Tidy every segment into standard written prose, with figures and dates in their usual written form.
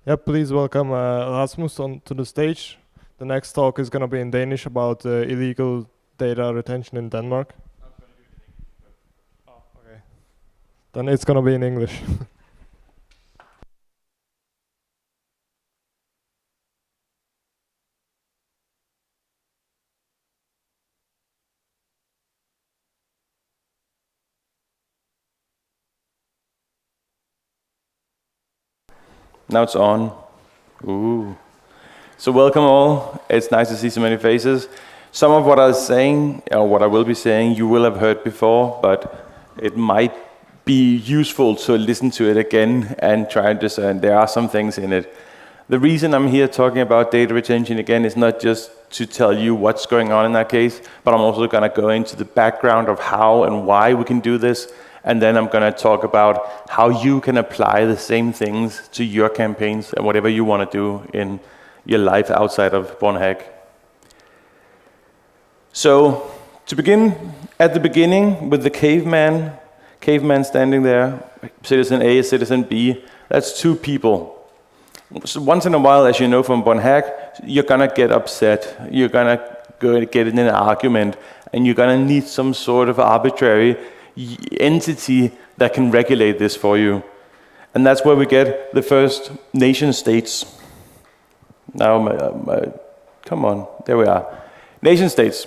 Yeah, please welcome Rasmus onto the stage. The next talk is going to be in Danish about illegal data retention in Denmark. Oh, okay. Then it's going to be in English. Now it's on. Ooh. So welcome all. It's nice to see so many faces. Some of what I was saying, or what I will be saying, you will have heard before, but it might be useful to listen to it again and try and discern. There are some things in it. The reason I'm here talking about data retention again is not just to tell you what's going on in that case, but I'm also going to go into the background of how and why we can do this. And then I'm going to talk about how you can apply the same things to your campaigns and whatever you want to do in your life outside of BornHack. So, to begin, at the beginning with the caveman standing there, citizen A, citizen B, that's two people. So once in a while, as you know from BornHack, you're going to get upset, you're going to get in an argument, and you're going to need some sort of arbitrary entity that can regulate this for you. And that's where we get the first nation states. Now, come on, there we are. Nation states.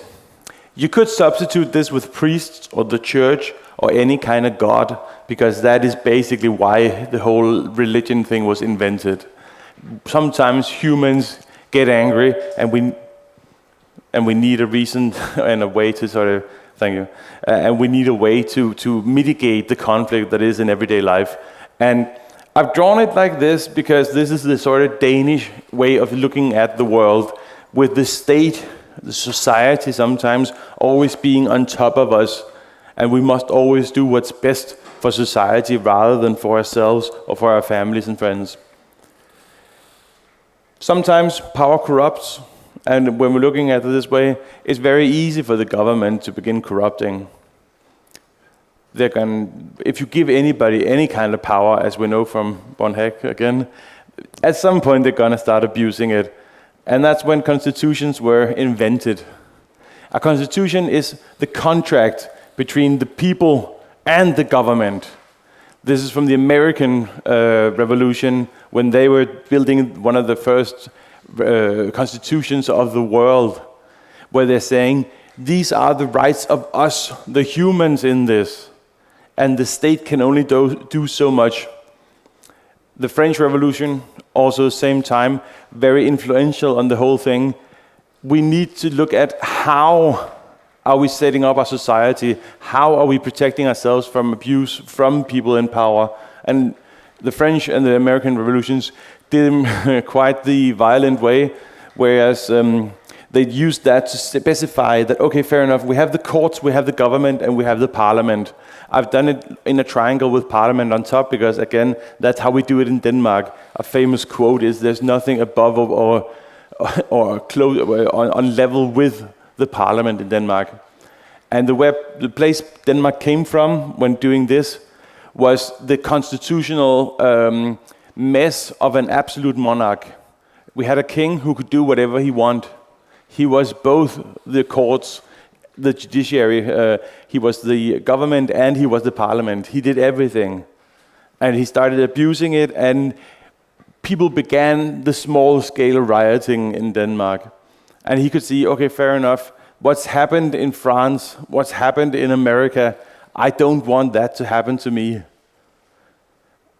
You could substitute this with priests or the church or any kind of god, because that is basically why the whole religion thing was invented. Sometimes humans get angry and we need a reason and a way to sort of, thank you, and we need a way to mitigate the conflict that is in everyday life. And I've drawn it like this because this is the sort of Danish way of looking at the world, with the state, the society sometimes always being on top of us, and we must always do what's best for society rather than for ourselves or for our families and friends. Sometimes power corrupts, and when we're looking at it this way, it's very easy for the government to begin corrupting. If you give anybody any kind of power, as we know from BornHack again, at some point they're going to start abusing it. And that's when constitutions were invented. A constitution is the contract between the people and the government. This is from the American Revolution, when they were building one of the first constitutions of the world, where they're saying, these are the rights of us, the humans in this, and the state can only do so much. The French Revolution, also same time, very influential on the whole thing. We need to look at how are we setting up our society, how are we protecting ourselves from abuse from people in power. And the French and the American revolutions did them quite the violent way, whereas they used that to specify that, okay, fair enough, we have the courts, we have the government, and we have the parliament. I've done it in a triangle with parliament on top because, again, that's how we do it in Denmark. A famous quote is, there's nothing above or close on level with the parliament in Denmark. And the place Denmark came from when doing this was the constitutional mess of an absolute monarch. We had a king who could do whatever he wanted. He was both the courts, the judiciary, he was the government, and he was the parliament. He did everything. And he started abusing it, and people began the small-scale rioting in Denmark. And he could see, okay, fair enough, what's happened in France, what's happened in America, I don't want that to happen to me.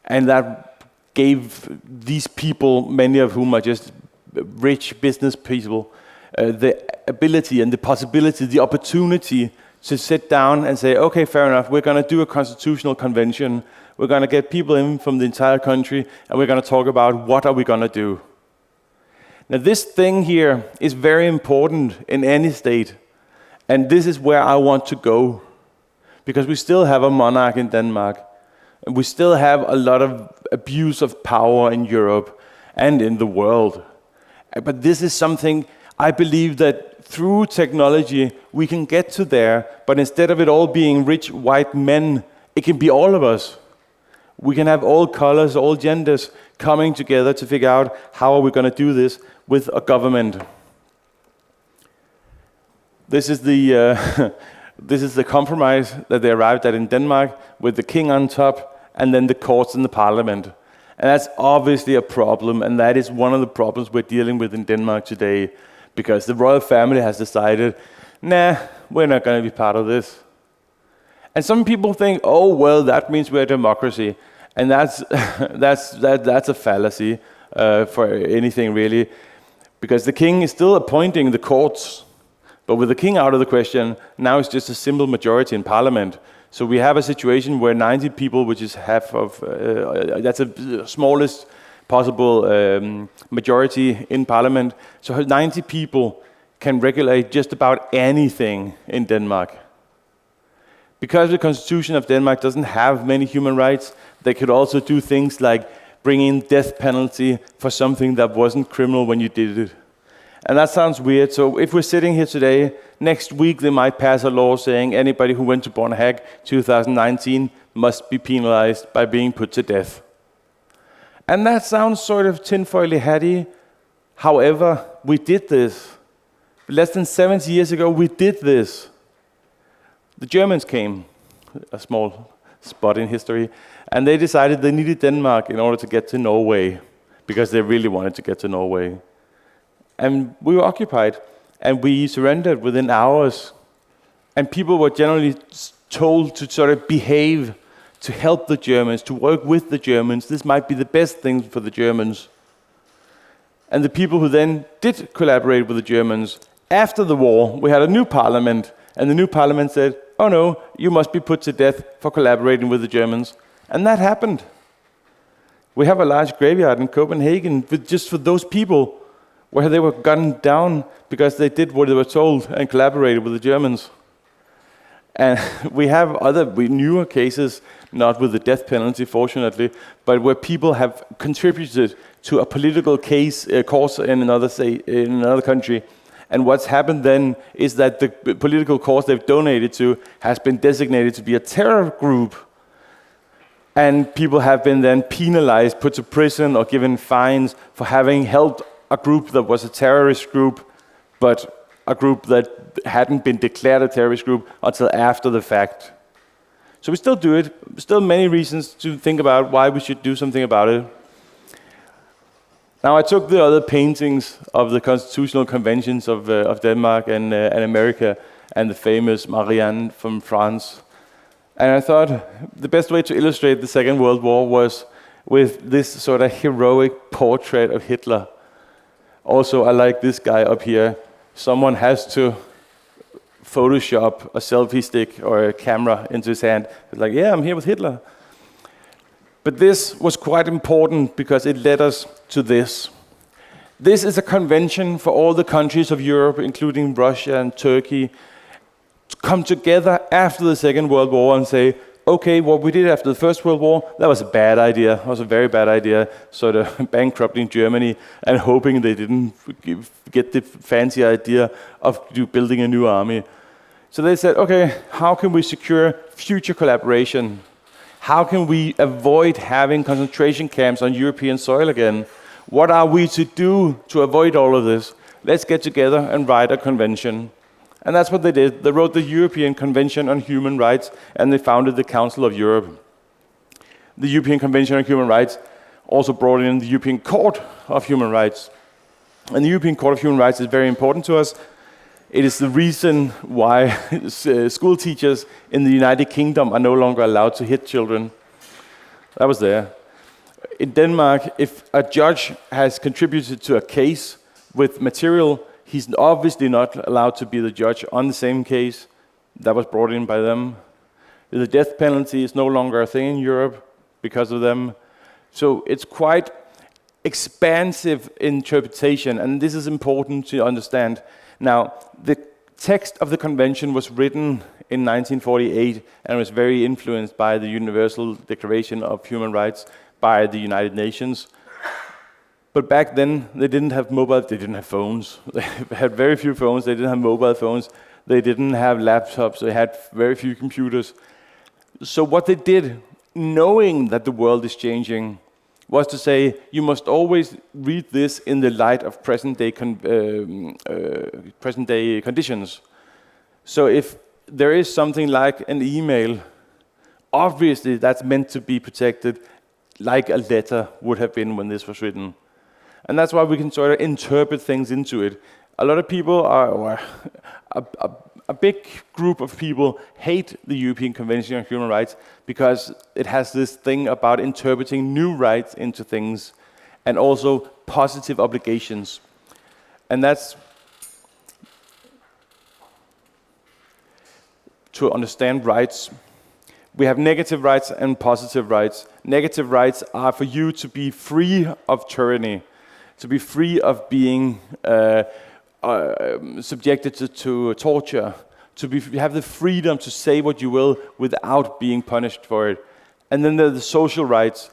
And that gave these people, many of whom are just rich business people, the ability and the possibility, the opportunity to sit down and say, okay, fair enough, we're going to do a constitutional convention. We're going to get people in from the entire country, and we're going to talk about what are we going to do. Now, this thing here is very important in any state, and this is where I want to go, because we still have a monarch in Denmark, and we still have a lot of abuse of power in Europe and in the world. But this is something I believe that through technology we can get to there, but instead of it all being rich white men, it can be all of us. We can have all colors, all genders coming together to figure out how are we going to do this with a government. This is the this is the compromise that they arrived at in Denmark, with the king on top and then the courts and the parliament. And that's obviously a problem, and that is one of the problems we're dealing with in Denmark today, because the royal family has decided, nah, we're not going to be part of this. And some people think, oh, well, that means we're a democracy. And that's a fallacy for anything, really, because the king is still appointing the courts. But with the king out of the question, now it's just a simple majority in parliament. So we have a situation where 90 people, which is half of, that's the smallest possible majority in parliament. So 90 people can regulate just about anything in Denmark. Because the constitution of Denmark doesn't have many human rights, they could also do things like bring in death penalty for something that wasn't criminal when you did it. And that sounds weird. So if we're sitting here today, next week they might pass a law saying anybody who went to BornHack 2019 must be penalized by being put to death. And that sounds sort of tinfoily hatty. However, we did this. Less than 70 years ago, we did this. The Germans came, a small spot in history, and they decided they needed Denmark in order to get to Norway, because they really wanted to get to Norway. And we were occupied, and we surrendered within hours. And people were generally told to sort of behave, to help the Germans, to work with the Germans. This might be the best thing for the Germans. And the people who then did collaborate with the Germans, after the war, we had a new parliament, and the new parliament said, oh no, you must be put to death for collaborating with the Germans. And that happened. We have a large graveyard in Copenhagen just for those people, where they were gunned down because they did what they were told and collaborated with the Germans. And we have other newer cases, not with the death penalty, fortunately, but where people have contributed to a political cause in another country. And what's happened then is that the political cause they've donated to has been designated to be a terror group. And people have been then penalized, put to prison, or given fines for having helped a group that was a terrorist group, but a group that hadn't been declared a terrorist group until after the fact. So we still do it. Still many reasons to think about why we should do something about it. Now I took the other paintings of the constitutional conventions of Denmark and America, and the famous Marianne from France. And I thought the best way to illustrate the Second World War was with this sort of heroic portrait of Hitler. Also, I like this guy up here. Someone has to Photoshop a selfie stick or a camera into his hand. It's like, yeah, I'm here with Hitler. But this was quite important because it led us to this. This is a convention for all the countries of Europe, including Russia and Turkey, to come together after the Second World War and say, okay, what we did after the First World War, that was a bad idea. It was a very bad idea, sort of bankrupting Germany and hoping they didn't get the fancy idea of building a new army. So they said, okay, how can we secure future collaboration? How can we avoid having concentration camps on European soil again? What are we to do to avoid all of this? Let's get together and write a convention. And that's what they did. They wrote the European Convention on Human Rights, and they founded the Council of Europe. The European Convention on Human Rights also brought in the European Court of Human Rights. And the European Court of Human Rights is very important to us. It is the reason why school teachers in the United Kingdom are no longer allowed to hit children. That was there. In Denmark, if a judge has contributed to a case with material, he's obviously not allowed to be the judge on the same case. That was brought in by them. The death penalty is no longer a thing in Europe because of them. So it's quite expansive interpretation, and this is important to understand. Now, the text of the convention was written in 1948 and was very influenced by the Universal Declaration of Human Rights by the United Nations. But back then, they didn't have phones. They had very few phones. They didn't have mobile phones. They didn't have laptops. They had very few computers. So what they did, knowing that the world is changing, was to say, you must always read this in the light of present-day conditions. So if there is something like an email, obviously that's meant to be protected like a letter would have been when this was written. And that's why we can sort of interpret things into it. A lot of people or a big group of people hate the European Convention on Human Rights because it has this thing about interpreting new rights into things and also positive obligations. And that's to understand rights. We have negative rights and positive rights. Negative rights are for you to be free of tyranny, to be free of being subjected to torture, to have the freedom to say what you will without being punished for it. And then there are the social rights.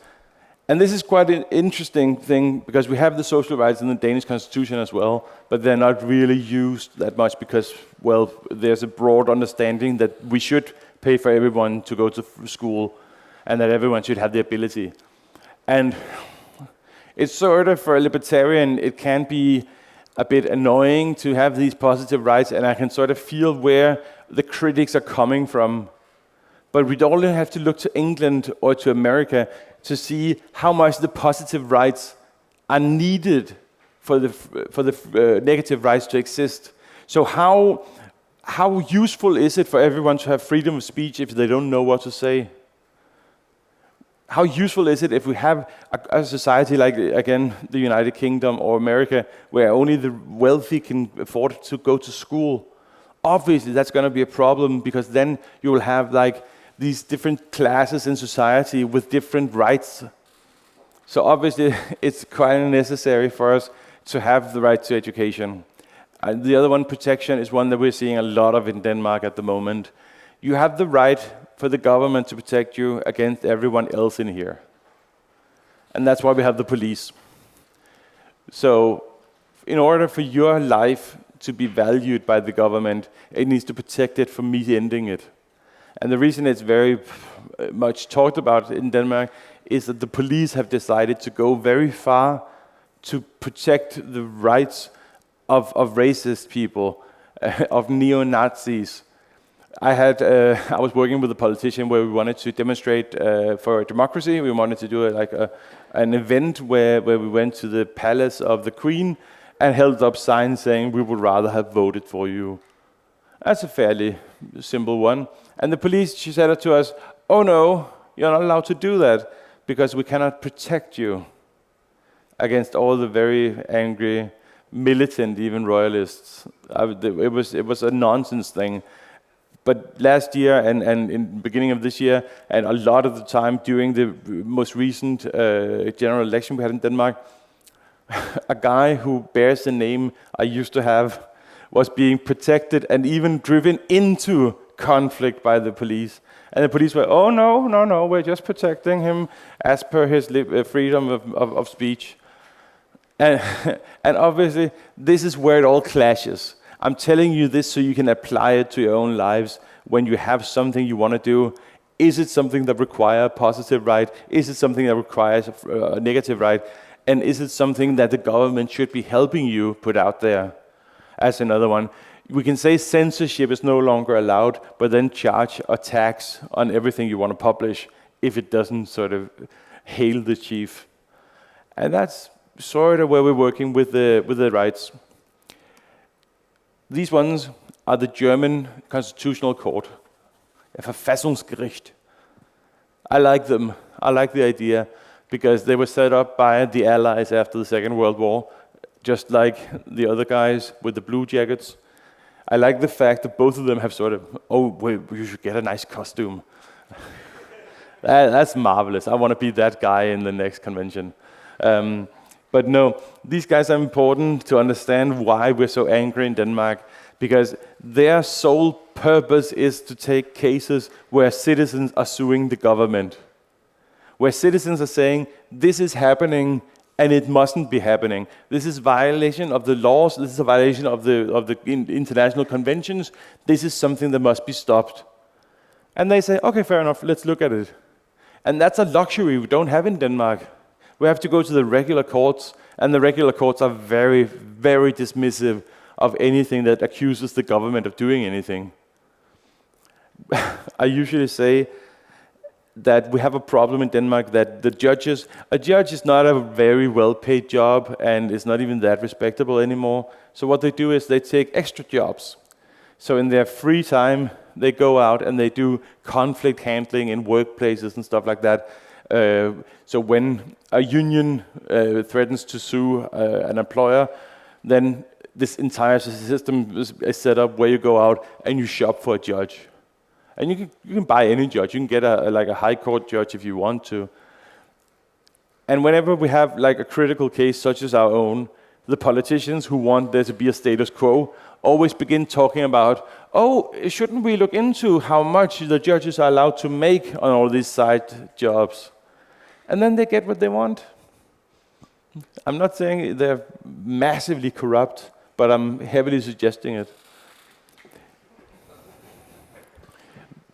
And this is quite an interesting thing because we have the social rights in the Danish constitution as well, but they're not really used that much because, well, there's a broad understanding that we should pay for everyone to go to school and that everyone should have the ability. And it's sort of, for a libertarian, it can be a bit annoying to have these positive rights, and I can sort of feel where the critics are coming from. But we don't only have to look to England or to America to see how much the positive rights are needed for the negative rights to exist. So how useful is it for everyone to have freedom of speech if they don't know what to say? How useful is it if we have a society like, again, the United Kingdom or America, where only the wealthy can afford to go to school? Obviously, that's going to be a problem because then you will have like these different classes in society with different rights. So obviously, it's quite necessary for us to have the right to education. And the other one, protection, is one that we're seeing a lot of in Denmark at the moment. You have the right for the government to protect you against everyone else in here. And that's why we have the police. So in order for your life to be valued by the government, it needs to protect it from me ending it. And the reason it's very much talked about in Denmark is that the police have decided to go very far to protect the rights of racist people, of neo-Nazis. I was working with a politician where we wanted to demonstrate for democracy. We wanted to do an event where we went to the palace of the Queen and held up signs saying we would rather have voted for you. That's a fairly simple one. And the police, she said to us, "Oh no, you're not allowed to do that because we cannot protect you against all the very angry, militant, even royalists." It was a nonsense thing. But last year and in the beginning of this year, and a lot of the time during the most recent general election we had in Denmark, a guy who bears the name I used to have was being protected and even driven into conflict by the police. And the police were, "Oh no, we're just protecting him as per his freedom of speech." And obviously, this is where it all clashes. I'm telling you this so you can apply it to your own lives when you have something you want to do. Is it something that requires a positive right? Is it something that requires a negative right? And is it something that the government should be helping you put out there? As another one, we can say censorship is no longer allowed, but then charge a tax on everything you want to publish if it doesn't sort of hail the chief. And that's sort of where we're working with the rights. These ones are the German Constitutional Court, Verfassungsgericht. I like them. I like the idea because they were set up by the Allies after the Second World War, just like the other guys with the blue jackets. I like the fact that both of them have sort of, "Oh, wait, you should get a nice costume." That's marvelous. I want to be that guy in the next convention. But no, these guys are important to understand why we're so angry in Denmark, because their sole purpose is to take cases where citizens are suing the government, where citizens are saying, this is happening and it mustn't be happening. This is violation of the laws, this is a violation of the international conventions, this is something that must be stopped. And they say, okay, fair enough, let's look at it. And that's a luxury we don't have in Denmark. We have to go to the regular courts, and the regular courts are very, very dismissive of anything that accuses the government of doing anything. I usually say that we have a problem in Denmark that a judge is not a very well-paid job and is not even that respectable anymore. So what they do is they take extra jobs. So in their free time, they go out and they do conflict handling in workplaces and stuff like that. So when a union threatens to sue an employer, then this entire system is set up where you go out and you shop for a judge. And you can buy any judge. You can get a high court judge if you want to. And whenever we have like a critical case such as our own, the politicians who want there to be a status quo always begin talking about, oh, shouldn't we look into how much the judges are allowed to make on all these side jobs? And then they get what they want. I'm not saying they're massively corrupt, but I'm heavily suggesting it.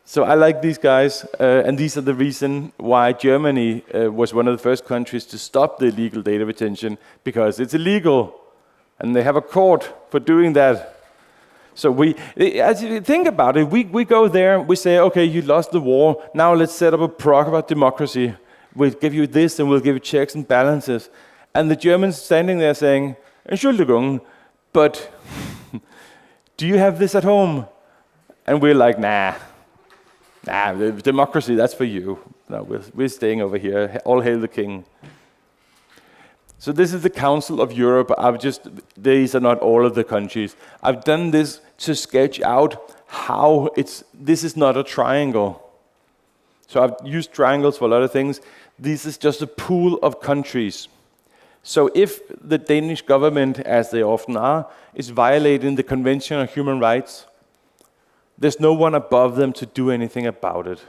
So I like these guys, and these are the reason why Germany was one of the first countries to stop the illegal data retention, because it's illegal, and they have a court for doing that. So as you think about it, we go there, we say, okay, you lost the war, now let's set up a proper democracy. We'll give you this, and we'll give you checks and balances. And the Germans standing there saying, Entschuldigung, but do you have this at home? And we're like, nah, the democracy, that's for you. No, we're staying over here. All hail the king. So this is the Council of Europe. These are not all of the countries. I've done this to sketch out how this is not a triangle. So I've used triangles for a lot of things. This is just a pool of countries. So if the Danish government, as they often are, is violating the Convention on Human Rights, there's no one above them to do anything about it.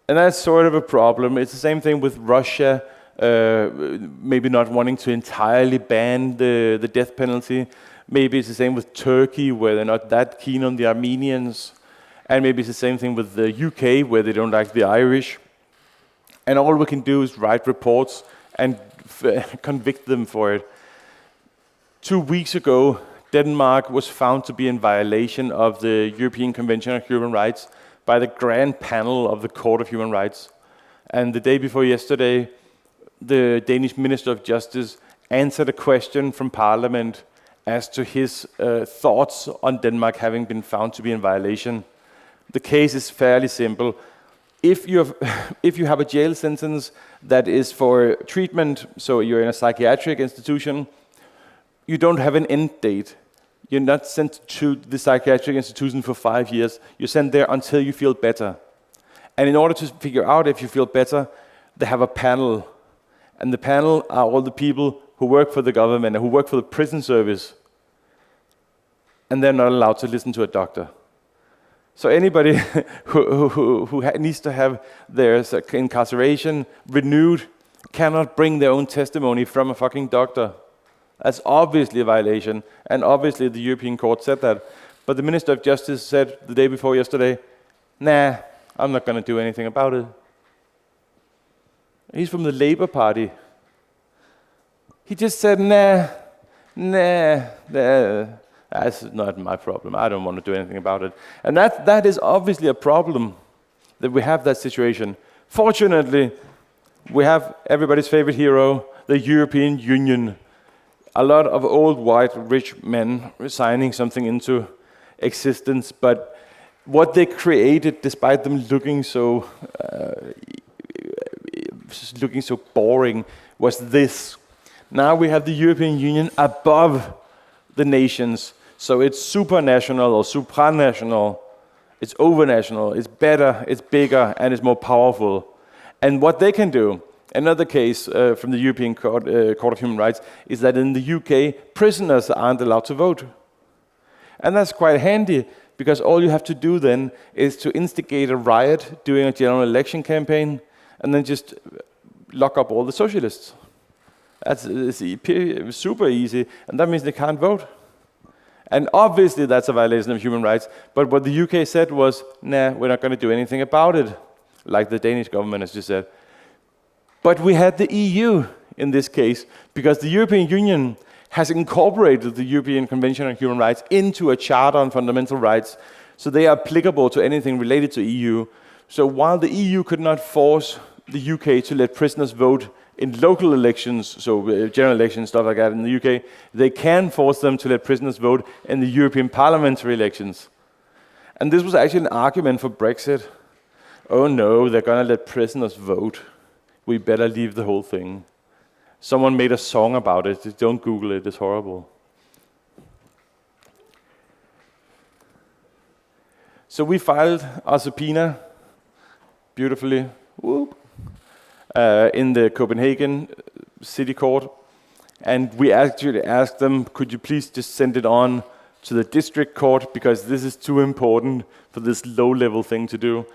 And that's sort of a problem. It's the same thing with Russia, maybe not wanting to entirely ban the death penalty. Maybe it's the same with Turkey, where they're not that keen on the Armenians. And maybe it's the same thing with the UK, where they don't like the Irish. And all we can do is write reports and convict them for it. 2 weeks ago, Denmark was found to be in violation of the European Convention on Human Rights by the Grand Panel of the Court of Human Rights. And the day before yesterday, the Danish Minister of Justice answered a question from Parliament as to his thoughts on Denmark having been found to be in violation. The case is fairly simple. If you have a jail sentence that is for treatment, so you're in a psychiatric institution, you don't have an end date. You're not sent to the psychiatric institution for 5 years. You're sent there until you feel better. And in order to figure out if you feel better, they have a panel. And the panel are all the people who work for the government and who work for the prison service. And they're not allowed to listen to a doctor. So anybody who needs to have their incarceration renewed cannot bring their own testimony from a fucking doctor. That's obviously a violation, and obviously the European Court said that. But the Minister of Justice said the day before yesterday, nah, I'm not going to do anything about it. He's from the Labour Party. He just said, nah, that's not my problem. I don't want to do anything about it. And that is obviously a problem, that we have that situation. Fortunately, we have everybody's favorite hero, the European Union. A lot of old, white, rich men signing something into existence, but what they created, despite them looking so boring, was this. Now we have the European Union above the nations, so it's supranational or supranational, it's overnational, it's better, it's bigger, and it's more powerful. And what they can do, another case from the European Court of Human Rights, is that in the UK, prisoners aren't allowed to vote. And that's quite handy, because all you have to do then is to instigate a riot during a general election campaign, and then just lock up all the socialists. It's super easy, and that means they can't vote. And obviously that's a violation of human rights, but what the UK said was, nah, we're not going to do anything about it, like the Danish government has just said. But we had the EU in this case, because the European Union has incorporated the European Convention on Human Rights into a Charter on Fundamental Rights, so they are applicable to anything related to EU. So while the EU could not force the UK to let prisoners vote in local elections, so general elections, stuff like that in the UK, they can force them to let prisoners vote in the European parliamentary elections. And this was actually an argument for Brexit. Oh no, they're gonna let prisoners vote. We better leave the whole thing. Someone made a song about it. Don't Google it, it's horrible. So we filed our subpoena, beautifully, in the Copenhagen City Court. And we actually asked them, could you please just send it on to the district court, because this is too important for this low-level thing to do.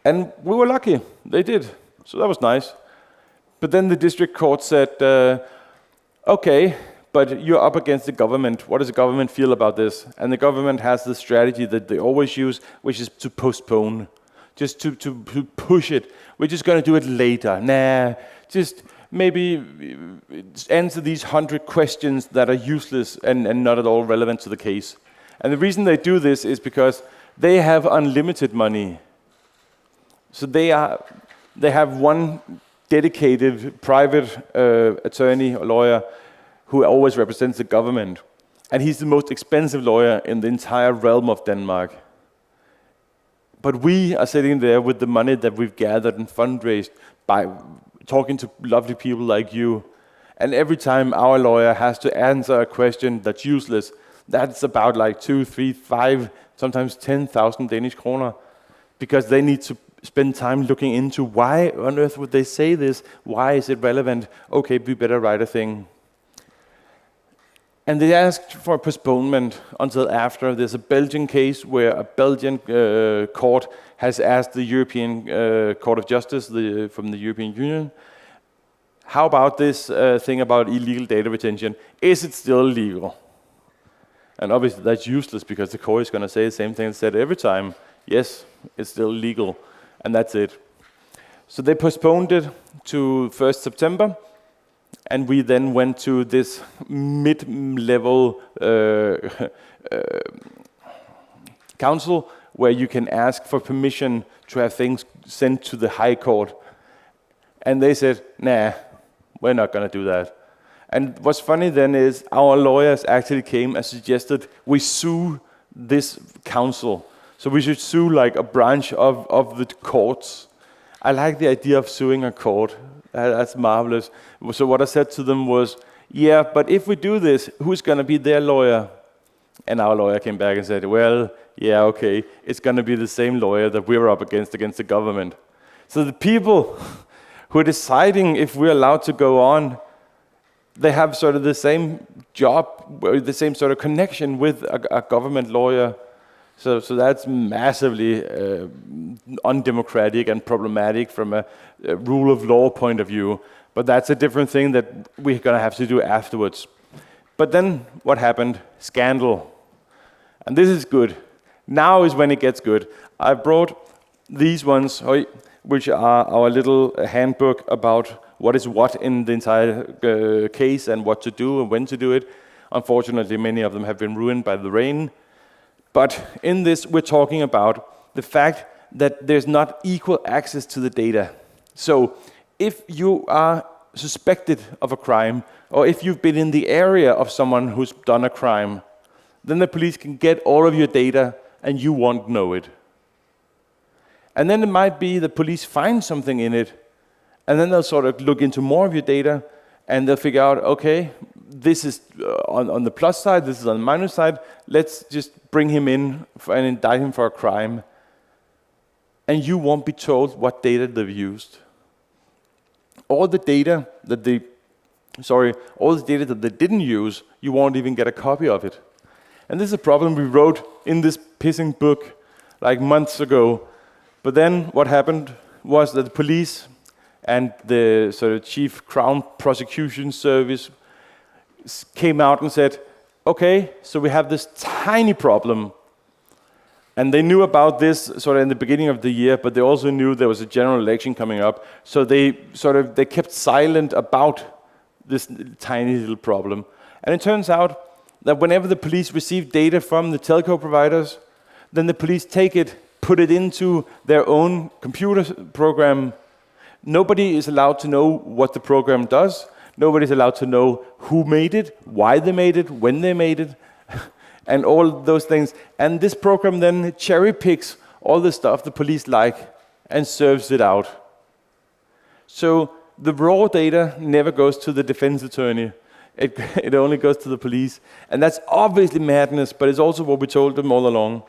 And we were lucky, they did. So that was nice. But then the district court said, okay, but you're up against the government. What does the government feel about this? And the government has the strategy that they always use, which is to postpone, just to push it. We're just going to do it later. Nah, just maybe answer these 100 questions that are useless and not at all relevant to the case. And the reason they do this is because they have unlimited money. So they have one dedicated private attorney or lawyer who always represents the government. And he's the most expensive lawyer in the entire realm of Denmark. But we are sitting there with the money that we've gathered and fundraised by talking to lovely people like you. And every time our lawyer has to answer a question that's useless, that's about like 2, 3, 5, sometimes 10,000 Danish kroner. Because they need to spend time looking into why on earth would they say this? Why is it relevant? Okay, we better write a thing. And they asked for a postponement until after. There's a Belgian case where a Belgian court has asked the European Court of Justice from the European Union, how about this thing about illegal data retention? Is it still legal? And obviously that's useless because the court is going to say the same thing it said every time. Yes, it's still legal. And that's it. So they postponed it to 1st September. And we then went to this mid-level council where you can ask for permission to have things sent to the High Court. And they said, nah, we're not going to do that. And what's funny then is our lawyers actually came and suggested we sue this council. So we should sue like a branch of the courts. I like the idea of suing a court. That's marvelous. So what I said to them was, yeah, but if we do this, who's going to be their lawyer? And our lawyer came back and said, well, yeah, okay, it's going to be the same lawyer that we were up against the government. So the people who are deciding if we're allowed to go on, they have sort of the same job, the same sort of connection with a government lawyer. So that's massively undemocratic and problematic from a rule of law point of view. But that's a different thing that we're going to have to do afterwards. But then what happened? Scandal. And this is good. Now is when it gets good. I brought these ones, which are our little handbook about what is what in the entire case and what to do and when to do it. Unfortunately, many of them have been ruined by the rain. But in this, we're talking about the fact that there's not equal access to the data. So if you are suspected of a crime, or if you've been in the area of someone who's done a crime, then the police can get all of your data and you won't know it. And then it might be the police find something in it, and then they'll sort of look into more of your data, and they'll figure out, okay, this is on the plus side, this is on the minus side, let's just bring him in and indict him for a crime. And you won't be told what data they've used. All the data that they didn't use, you won't even get a copy of it. And this is a problem we wrote in this pissing book like months ago. But then what happened was that the police and the sort of chief Crown Prosecution Service came out and said, okay, so we have this tiny problem. And they knew about this sort of in the beginning of the year, but they also knew there was a general election coming up. So they kept silent about this tiny little problem. And it turns out that whenever the police receive data from the telco providers, then the police take it, put it into their own computer program. Nobody is allowed to know what the program does. Nobody's allowed to know who made it, why they made it, when they made it, and all those things. And this program then cherry picks all the stuff the police like and serves it out. So the raw data never goes to the defense attorney. It only goes to the police. And that's obviously madness, but it's also what we told them all along.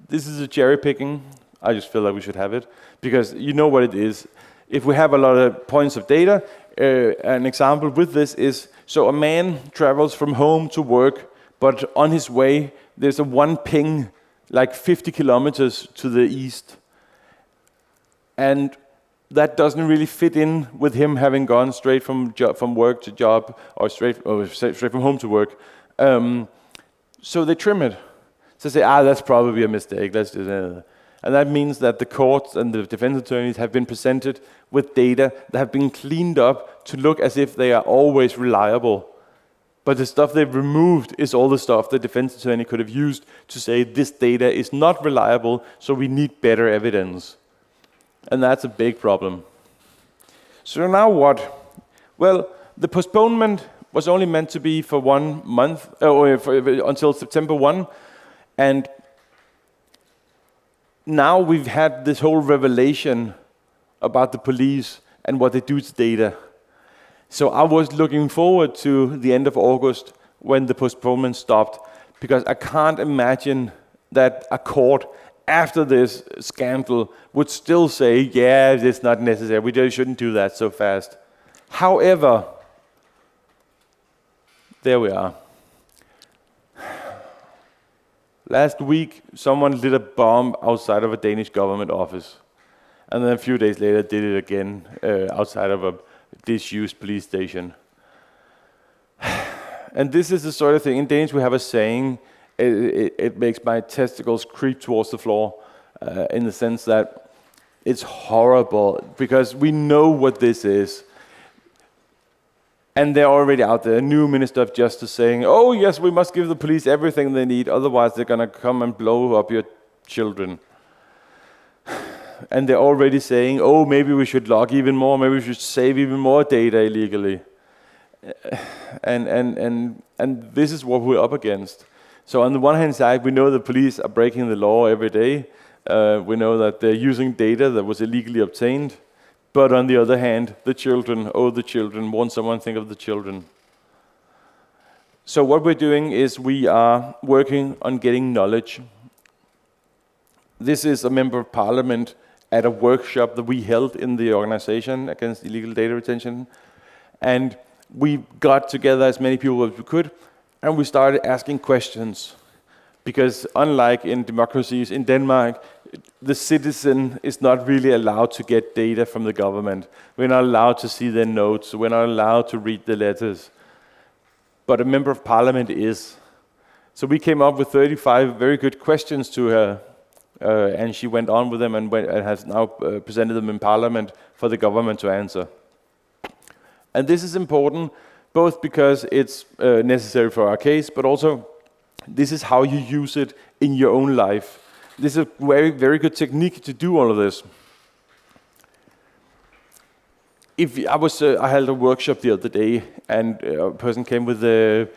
This is a cherry picking. I just feel like we should have it, because you know what it is. If we have a lot of points of data, an example with this is, so a man travels from home to work, but on his way, there's a one ping, like 50 kilometers to the east. And that doesn't really fit in with him having gone straight from work to job, or straight from home to work. So they trim it. So they say, that's probably a mistake. Let's do that. And that means that the courts and the defense attorneys have been presented with data that have been cleaned up to look as if they are always reliable. But the stuff they've removed is all the stuff the defense attorney could have used to say this data is not reliable, so we need better evidence. And that's a big problem. So now what? Well, the postponement was only meant to be for 1 month, until September 1, and now we've had this whole revelation about the police and what they do to data. So I was looking forward to the end of August when the postponement stopped, because I can't imagine that a court after this scandal would still say, yeah, it's not necessary, we just shouldn't do that so fast. However, there we are. Last week, someone lit a bomb outside of a Danish government office. And then a few days later, did it again outside of a disused police station. And this is the sort of thing, in Danish we have a saying, it makes my testicles creep towards the floor, in the sense that it's horrible, because we know what this is. And they're already out there, a new Minister of Justice saying, oh yes, we must give the police everything they need, otherwise they're going to come and blow up your children. And they're already saying, oh, maybe we should log even more, maybe we should save even more data illegally. And this is what we're up against. So on the one hand side, we know the police are breaking the law every day. We know that they're using data that was illegally obtained. But on the other hand, the children, won't someone think of the children? So what we're doing is we are working on getting knowledge. This is a member of parliament at a workshop that we held in the organization against illegal data retention. And we got together as many people as we could, and we started asking questions. Because unlike in democracies in Denmark, the citizen is not really allowed to get data from the government. We're not allowed to see their notes. We're not allowed to read the letters. But a member of parliament is. So we came up with 35 very good questions to her, and she went on with them and has now presented them in parliament for the government to answer. And this is important, both because it's necessary for our case, but also this is how you use it in your own life. This is a very, very good technique to do all of this. I held a workshop the other day, and a person came with the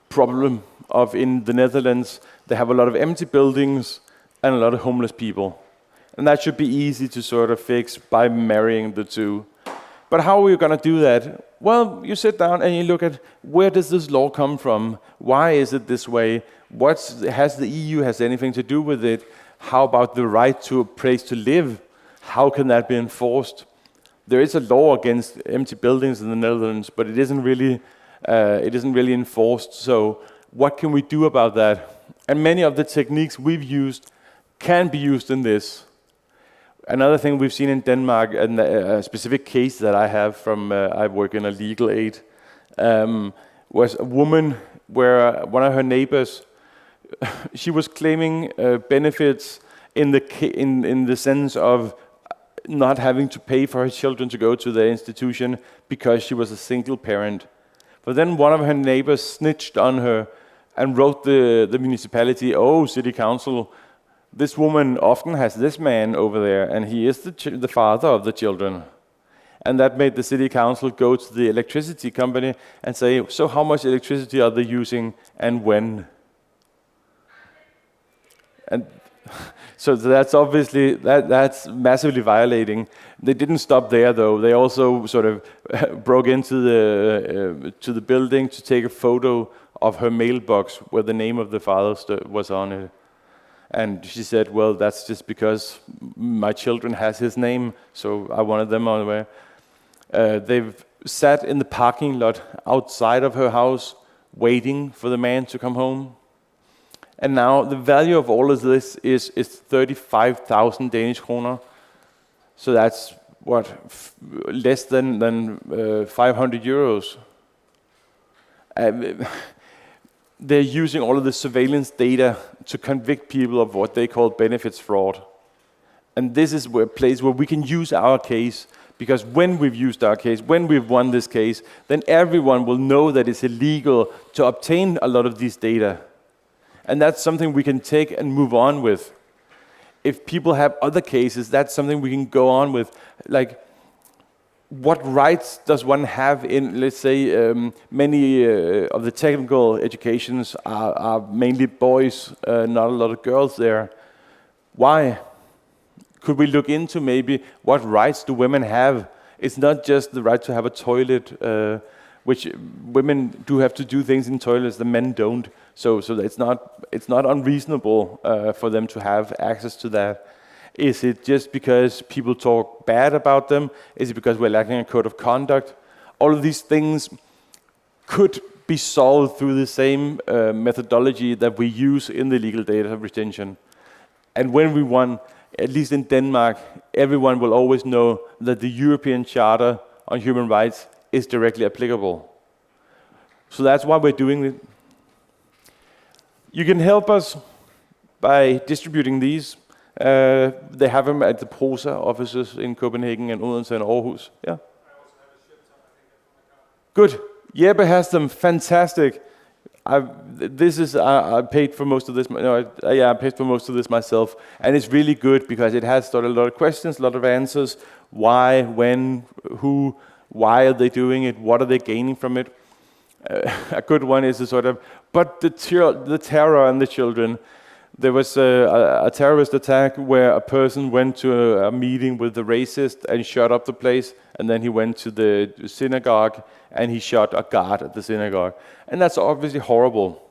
problem of, in the Netherlands, they have a lot of empty buildings and a lot of homeless people. And that should be easy to sort of fix by marrying the two. But how are you going to do that? Well, you sit down and you look at, where does this law come from? Why is it this way? Has the EU has anything to do with it? How about the right to a place to live? How can that be enforced? There is a law against empty buildings in the Netherlands, but it isn't really enforced. So what can we do about that? And many of the techniques we've used can be used in this. Another thing we've seen in Denmark, and a specific case that I have from, I work in a legal aid, was a woman where one of her neighbors she was claiming benefits in the sense of not having to pay for her children to go to the institution because she was a single parent. But then one of her neighbors snitched on her and wrote the municipality, "Oh, city council, this woman often has this man over there, and he is the father of the children." And that made the city council go to the electricity company and say, "So how much electricity are they using and when?" And so that's obviously, that's massively violating. They didn't stop there though. They also sort of broke into the building to take a photo of her mailbox where the name of the father was on it. And she said, "Well, that's just because my children has his name, so I wanted them on the way." They've sat in the parking lot outside of her house waiting for the man to come home. And now the value of all of this is 35,000 Danish kroner. So that's less than 500 euros. They're using all of the surveillance data to convict people of what they call benefits fraud. And this is a place where we can use our case, because when we've used our case, when we've won this case, then everyone will know that it's illegal to obtain a lot of these data. And that's something we can take and move on with. If people have other cases, that's something we can go on with. Like, what rights does one have in, let's say, many of the technical educations are mainly boys, not a lot of girls there. Why? Could we look into maybe what rights do women have? It's not just the right to have a toilet, which women do have to do things in toilets that men don't. So it's not unreasonable for them to have access to that. Is it just because people talk bad about them? Is it because we're lacking a code of conduct? All of these things could be solved through the same methodology that we use in the legal data retention. And when we won, at least in Denmark, everyone will always know that the European Charter on Human Rights is directly applicable. So that's why we're doing it. You can help us by distributing these. They have them at the PROSA offices in Copenhagen and Odense and Aarhus. Yeah. Good. Jeppe has them. Fantastic. I paid for most of this. I paid for most of this myself, and it's really good because it has a lot of questions, a lot of answers. Why, when, who, why are they doing it? What are they gaining from it? A good one is a sort of, but the terror and the children. There was a terrorist attack where a person went to a meeting with the racist and shut up the place, and then he went to the synagogue and he shot a guard at the synagogue. And that's obviously horrible.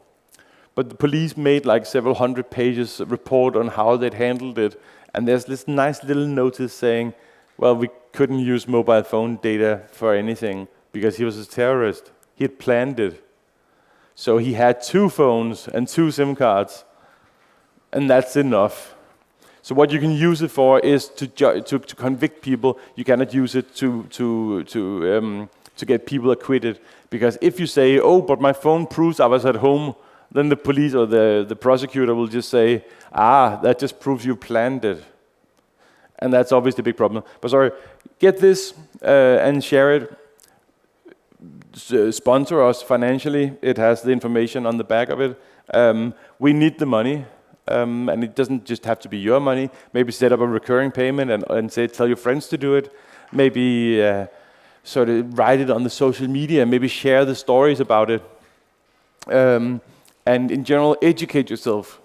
But the police made like several hundred pages report on how they'd handled it, and there's this nice little notice saying, well, we couldn't use mobile phone data for anything because he was a terrorist. He had planned it. So he had 2 phones and 2 SIM cards. And that's enough. So what you can use it for is to convict people. You cannot use it to get people acquitted. Because if you say, "Oh, but my phone proves I was at home," then the police or the prosecutor will just say, "That just proves you planned it." And that's obviously a big problem. But sorry, get this and share it. Sponsor us financially. It has the information on the back of it. We need the money. And it doesn't just have to be your money. Maybe set up a recurring payment and tell your friends to do it. Maybe sort of write it on the social media. Maybe share the stories about it. And in general, educate yourself.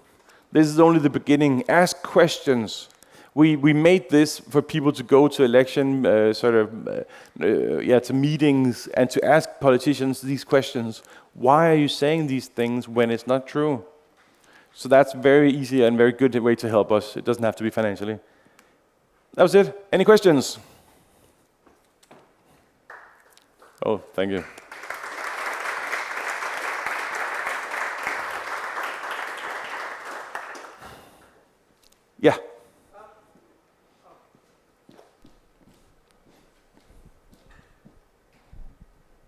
This is only the beginning. Ask questions. We made this for people to go to election, to meetings, and to ask politicians these questions. Why are you saying these things when it's not true? So that's very easy and very good way to help us. It doesn't have to be financially. That was it. Any questions? Oh, thank you. Yeah.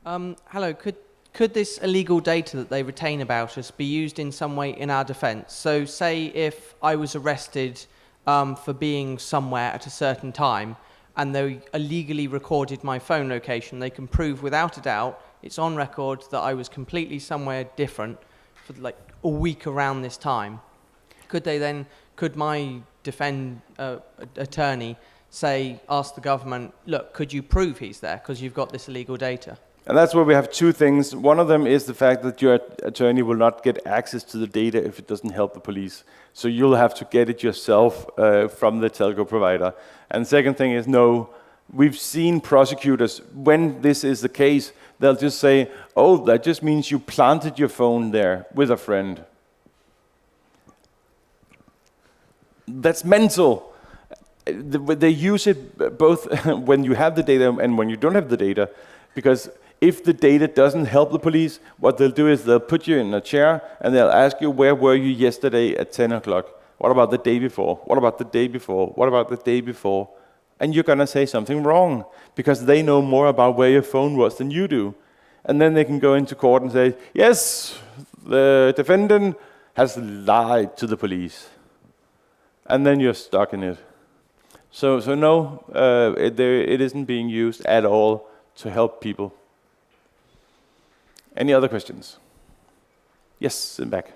Hello. Could this illegal data that they retain about us be used in some way in our defense? So say if I was arrested for being somewhere at a certain time and they illegally recorded my phone location, they can prove without a doubt, it's on record, that I was completely somewhere different for like a week around this time. Could my attorney ask the government, look, could you prove he's there because you've got this illegal data? And that's where we have two things. One of them is the fact that your attorney will not get access to the data if it doesn't help the police. So you'll have to get it yourself from the telco provider. And the second thing is, no, we've seen prosecutors, when this is the case, they'll just say, oh, that just means you planted your phone there with a friend. That's mental. They use it both when you have the data and when you don't have the data, because if the data doesn't help the police, what they'll do is they'll put you in a chair and they'll ask you, where were you yesterday at 10 o'clock? What about the day before? What about the day before? What about the day before? And you're going to say something wrong because they know more about where your phone was than you do. And then they can go into court and say, yes, the defendant has lied to the police. And then you're stuck in it. So no, it isn't being used at all to help people. Any other questions? Yes, in back.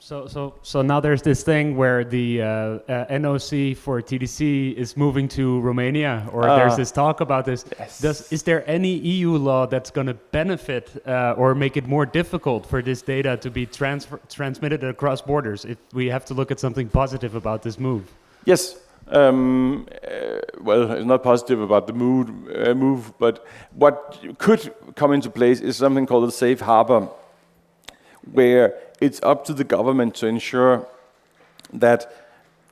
So now there's this thing where the NOC for TDC is moving to Romania, or there's this talk about this. Yes. Is there any EU law that's going to benefit or make it more difficult for this data to be transmitted across borders if we have to look at something positive about this move? Yes. Well, it's not positive about the move, but what could come into place is something called a safe harbor, where it's up to the government to ensure that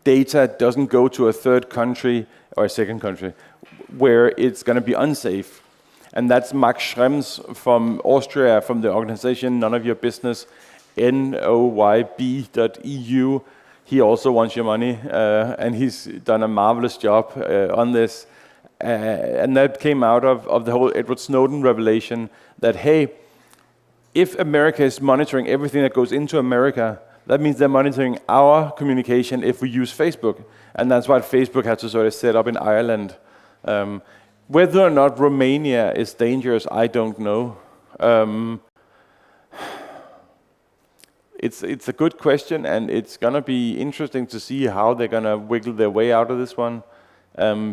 data doesn't go to a third country or a second country where it's going to be unsafe. And that's Max Schrems from Austria, from the organization None of Your Business, noyb.eu. He also wants your money, and he's done a marvelous job on this. And that came out of the whole Edward Snowden revelation that, hey, if America is monitoring everything that goes into America, that means they're monitoring our communication if we use Facebook. And that's why Facebook had to sort of set up in Ireland. Whether or not Romania is dangerous, I don't know. It's a good question, and it's going to be interesting to see how they're going to wiggle their way out of this one,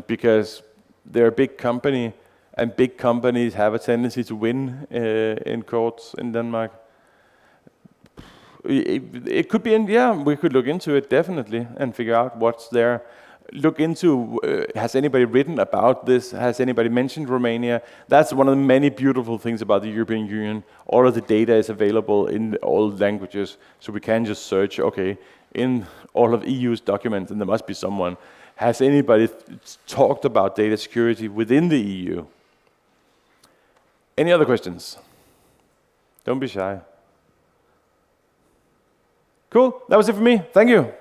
because they're a big company, and big companies have a tendency to win in courts in Denmark. It could be, we could look into it definitely and figure out what's there. Look into, has anybody written about this? Has anybody mentioned Romania? That's one of the many beautiful things about the European Union. All of the data is available in all languages, so we can just search, okay, in all of EU's documents, and there must be someone. Has anybody talked about data security within the EU? Any other questions? Don't be shy. Cool, that was it for me. Thank you.